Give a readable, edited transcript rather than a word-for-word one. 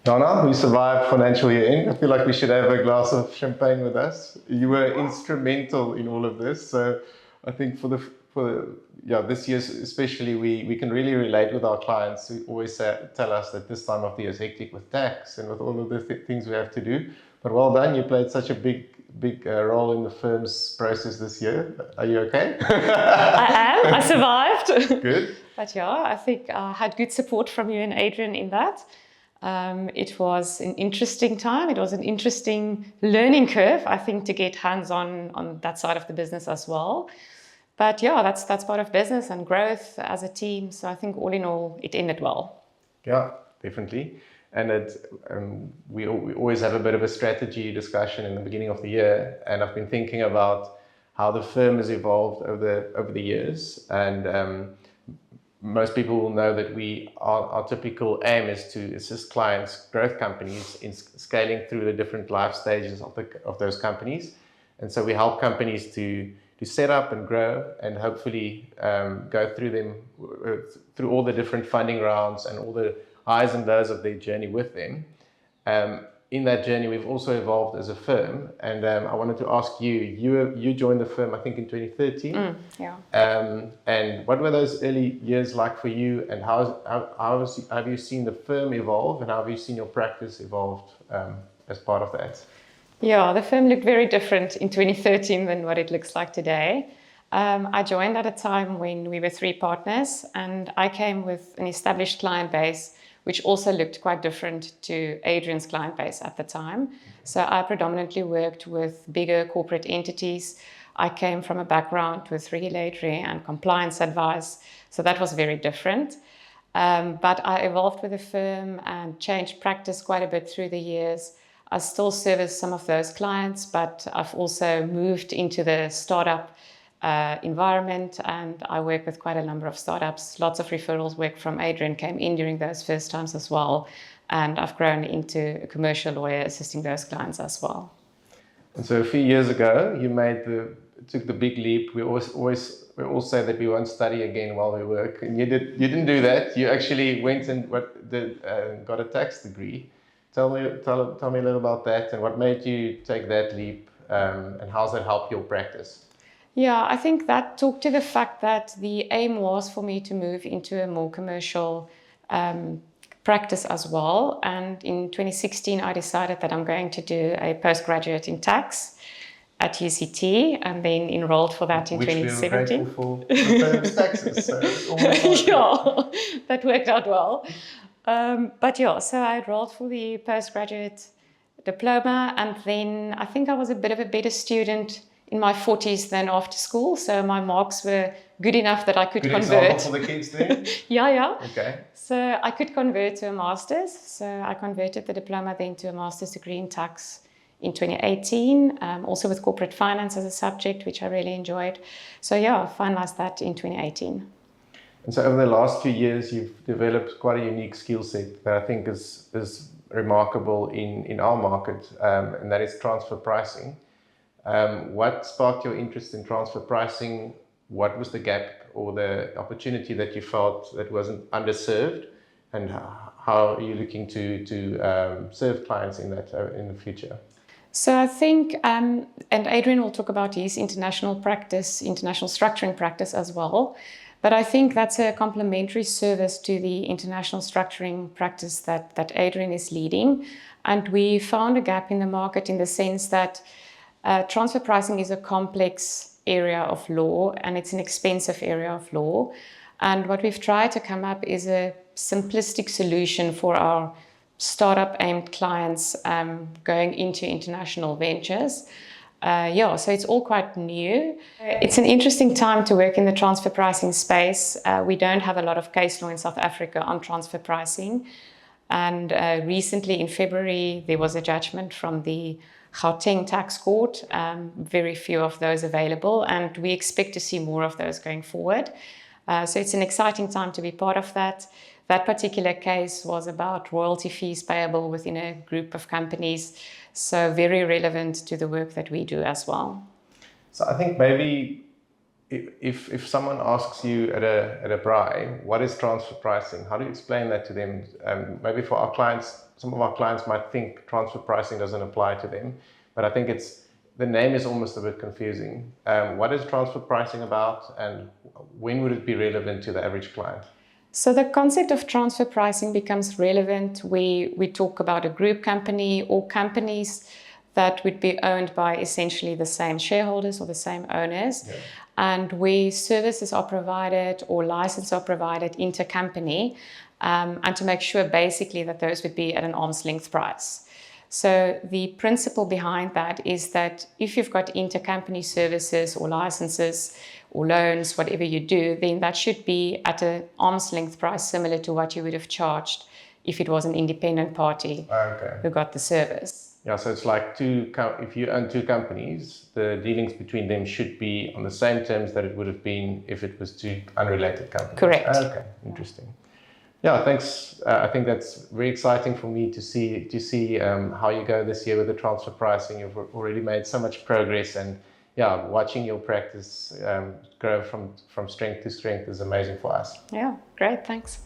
Jana, we survived financial year end. I feel like we should have a glass of champagne with us. You were instrumental in all of this. So I think this year especially, we can really relate with our clients who always tell us that this time of the year is hectic with tax and with all of the things we have to do. But well done, you played such a big role in the firm's process this year. Are you okay? I am. I survived. Good. But yeah, I think I had good support from you and Adrian in that. It was an interesting time. It was an interesting learning curve, I think, to get hands-on on that side of the business as well. But yeah, that's part of business and growth as a team. So I think all in all, it ended well. Yeah, definitely. And we always have a bit of a strategy discussion in the beginning of the year. And I've been thinking about how the firm has evolved over the years. And most people will know that our typical aim is to assist clients, growth companies, in scaling through the different life stages of those companies. And so we help companies to set up and grow and hopefully go through all the different funding rounds and all the highs and lows of their journey with them. In that journey, we've also evolved as a firm, and I wanted to ask you joined the firm, I think, in 2013. Yeah. And what were those early years like for you, and how have you seen the firm evolve, and how have you seen your practice evolved as part of that? Yeah, the firm looked very different in 2013 than what it looks like today. I joined at a time when we were 3 partners, and I came with an established client base which also looked quite different to Adrian's client base at the time. So I predominantly worked with bigger corporate entities. I came from a background with regulatory and compliance advice, so that was very different. But I evolved with the firm and changed practice quite a bit through the years. I still service some of those clients, but I've also moved into the startup environment, and I work with quite a number of startups. Lots of referrals work from Adrian came in during those first times as well, and I've grown into a commercial lawyer assisting those clients as well. And so a few years ago, you took the big leap. We all say that we won't study again while we work, and you didn't do that. You actually went and got a tax degree. Tell me a little about that, and what made you take that leap, and how's that helped your practice? Yeah, I think that talked to the fact that the aim was for me to move into a more commercial practice as well. And in 2016, I decided that I'm going to do a postgraduate in tax at UCT, and then enrolled for that in 2017. Which we were grateful for taxes. So yeah, that worked out well. But yeah, so I enrolled for the postgraduate diploma, and then I think I was a bit of a better student in my 40s than after school, so my marks were good enough that I could convert. Example for the kids then? Yeah. Okay. So I could convert to a master's. So I converted the diploma then to a master's degree in tax in 2018, also with corporate finance as a subject, which I really enjoyed. So yeah, I finalized that in 2018. And so over the last few years, you've developed quite a unique skill set that I think is remarkable in our market, and that is transfer pricing. What sparked your interest in transfer pricing? What was the gap or the opportunity that you felt that wasn't underserved? And how are you looking to serve clients in that in the future? So I think, and Adrian will talk about his international structuring practice as well. But I think that's a complementary service to the international structuring practice that Adrian is leading. And we found a gap in the market in the sense that transfer pricing is a complex area of law, and it's an expensive area of law. And what we've tried to come up is a simplistic solution for our startup-aimed clients going into international ventures. So it's all quite new. It's an interesting time to work in the transfer pricing space. We don't have a lot of case law in South Africa on transfer pricing. And recently in February, there was a judgment from the Gauteng Tax Court, very few of those available, and we expect to see more of those going forward. So it's an exciting time to be part of that. That particular case was about royalty fees payable within a group of companies, so very relevant to the work that we do as well. So I think maybe if someone asks you at a BRI, what is transfer pricing? How do you explain that to them? Maybe for our clients, some of our clients might think transfer pricing doesn't apply to them, but I think the name is almost a bit confusing. What is transfer pricing about, and when would it be relevant to the average client? So the concept of transfer pricing becomes relevant where we talk about a group company or companies that would be owned by essentially the same shareholders or the same owners, Yeah. and where services are provided or licenses are provided intercompany, and to make sure basically that those would be at an arm's length price. So the principle behind that is that if you've got intercompany services or licenses or loans, whatever you do, then that should be at an arm's length price similar to what you would have charged if it was an independent party who got the service. Yeah, so it's like if you own two companies, the dealings between them should be on the same terms that it would have been if it was two unrelated companies. Correct. Okay, interesting. Yeah, thanks. I think that's very exciting for me to see how you go this year with the transfer pricing. You've already made so much progress, and yeah, watching your practice grow from strength to strength is amazing for us. Yeah, great. Thanks.